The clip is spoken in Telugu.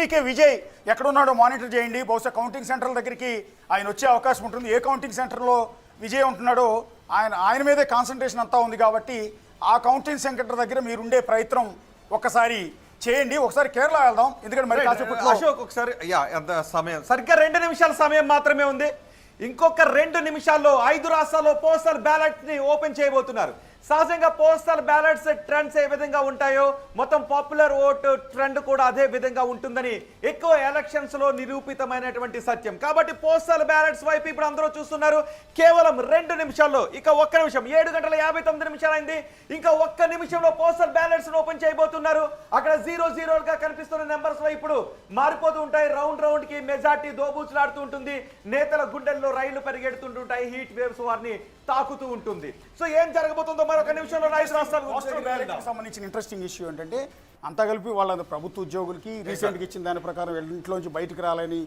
పీవీకే విజయ్ ఎక్కడున్నాడో మానిటర్ చేయండి. బహుశా కౌంటింగ్ సెంటర్ల దగ్గరికి ఆయన వచ్చే అవకాశం ఉంటుంది. ఏ కౌంటింగ్ సెంటర్లో విజయ్ ఉంటున్నాడో ఆయన మీదే కాన్సన్ట్రేషన్ అంతా ఉంది కాబట్టి ఆ కౌంటింగ్ సెంటర్ దగ్గర మీరుండే ప్రయత్నం ఒక్కసారి చేయండి. ఒకసారి కేరళ వెళ్దాం, ఎందుకంటే మరి కాసేపట్లో అశోక్ ఒకసారి ఎంత సమయం, సరిగ్గా 2 నిమిషాల సమయం మాత్రమే ఉంది. ఇంకొక 2 నిమిషాల్లో 5 రాష్ట్రాల్లో పోస్టల్ బ్యాలెట్ ని ఓపెన్ చేయబోతున్నారు. సహజంగా పోస్టల్ బ్యాలెట్స్ ట్రెండ్స్ ఏ విధంగా ఉంటాయో మొత్తం పాపులర్ ఓట్ ట్రెండ్ కూడా అదే విధంగా ఉంటుందని ఎక్కువ ఎలక్షన్స్ లో నిరూపితమైనటువంటి సత్యం. కాబట్టి పోస్టల్ బ్యాలెట్స్ వైపు ఇప్పుడు అందరూ చూస్తున్నారు. కేవలం 2 నిమిషాల్లో, ఇక 1 నిమిషం, 7:59 అయింది. ఇంకా 1 నిమిషంలో పోస్టల్ బ్యాలెట్స్ ఓపెన్ చేయబోతున్నారు. అక్కడ 0-0 గా కనిపిస్తున్న నెంబర్స్ లో ఇప్పుడు మారిపోతూ ఉంటాయి. రౌండ్ కి మెజార్టీ దోబూచులాడుతూ ఉంటుంది. నేతల గుండెల్లో రైళ్లు పరిగెడుతుంటుంటాయి. హీట్ వేవ్స్ వారిని తాకుతూ ఉంటుంది. సో ఏం జరగబోతుందో మరొక నిమిషంలో సంబంధించిన ఇంట్రెస్టింగ్ ఇష్యూ ఏంటంటే అంతా కలిపి వాళ్ళ ప్రభుత్వ ఉద్యోగులకి రీసెంట్గా ఇచ్చిన దాని ప్రకారం ఇంట్లోంచి బయటకు రాలని